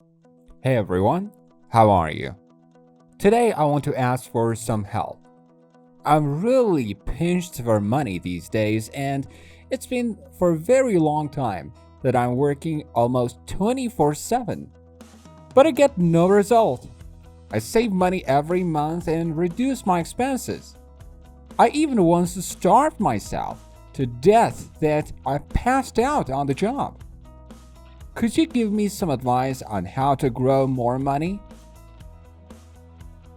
Hey everyone, how are you? Today I want to ask for some help. I'm really pinched for money these days, and it's been for a very long time that I'm working almost 24/7. But I get no result. I save money every month and reduce my expenses. I even once starved myself to death that I passed out on the job. Could you give me some advice on how to grow more money?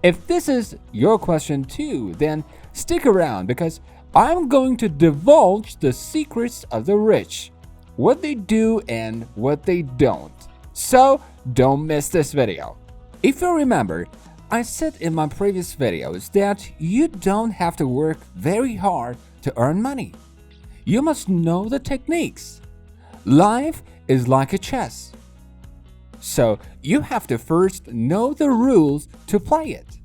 If this is your question too, then stick around because I'm going to divulge the secrets of the rich, what they do and what they don't. So don't miss this video. If you remember, I said in my previous videos that you don't have to work very hard to earn money. You must know the techniques. Life is like a chess. So you have to first know the rules to play it.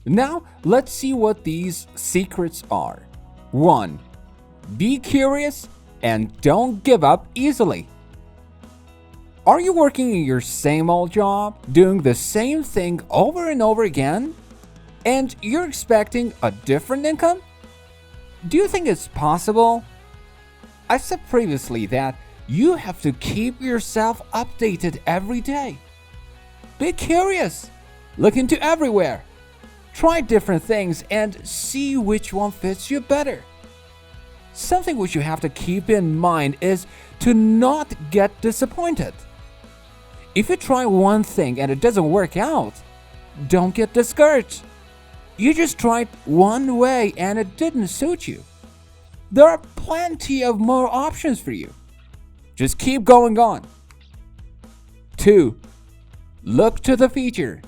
Now let's see what these secrets are. 1. Be curious and don't give up easily. Are you working in your same old job, doing the same thing over and over again, and you're expecting a different income? Do you think it's possible? I said previously that you have to keep yourself updated every day. Be curious. Look into everywhere. Try different things and see which one fits you better. Something which you have to keep in mind is to not get disappointed. If you try one thing and it doesn't work out, don't get discouraged. You just tried one way and it didn't suit you. There are plenty of more options for you. Just keep going on. 2. Look to the future.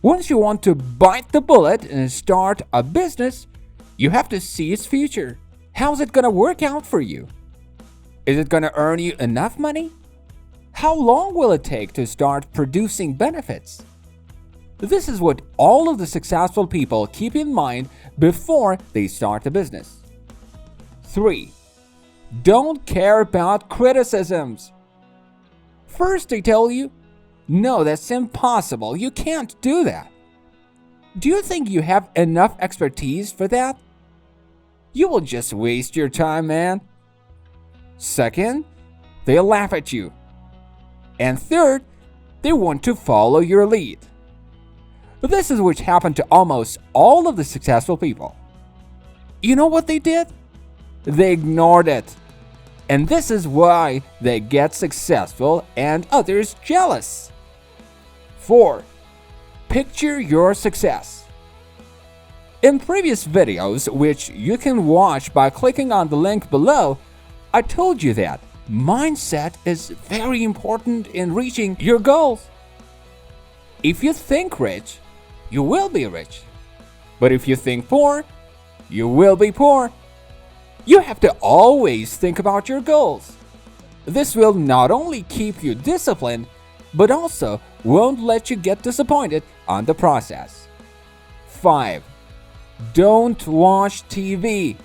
Once you want to bite the bullet and start a business, you have to see its future. How's it going to work out for you? Is it going to earn you enough money? How long will it take to start producing benefits? This is what all of the successful people keep in mind before they start a business. 3. Don't care about criticisms. First, they tell you, no, that's impossible. You can't do that. Do you think you have enough expertise for that? You will just waste your time, man. Second, they laugh at you. And third, they want to follow your lead. This is what happened to almost all of the successful people. You know what they did? They ignored it. And this is why they get successful and others jealous. 4. Picture your success. In previous videos, which you can watch by clicking on the link below, I told you that mindset is very important in reaching your goals. If you think rich, you will be rich. But if you think poor, you will be poor. You have to always think about your goals. This will not only keep you disciplined, but also won't let you get disappointed on the process. 5. Don't watch TV.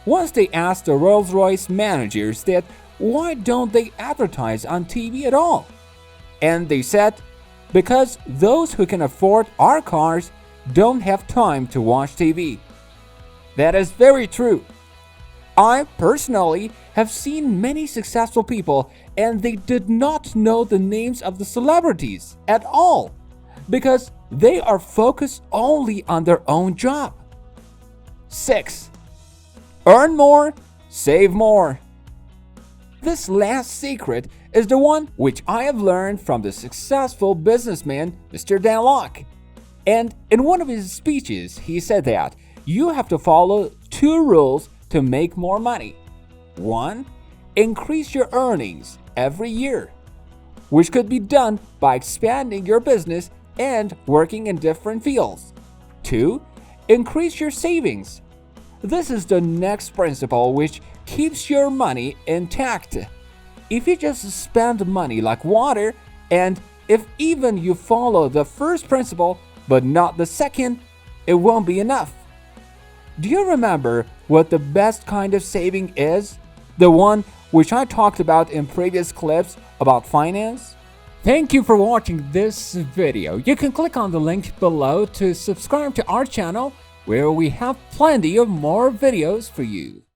Once they asked the Rolls-Royce managers that why don't they advertise on TV at all? And they said, because those who can afford our cars don't have time to watch TV. That is very true. I personally have seen many successful people and they did not know the names of the celebrities at all because they are focused only on their own job. 6. Earn more, save more. This last secret is the one which I have learned from the successful businessman Mr. Dan Lok. And in one of his speeches, he said that you have to follow 2 rules to make more money. 1. Increase your earnings every year, which could be done by expanding your business and working in different fields. 2. Increase your savings. This is the next principle which keeps your money intact. If you just spend money like water, and if even you follow the first principle but not the second, it won't be enough. Do you remember what the best kind of saving is? The one which I talked about in previous clips about finance? Thank you for watching this video. You can click on the link below to subscribe to our channel, where we have plenty of more videos for you.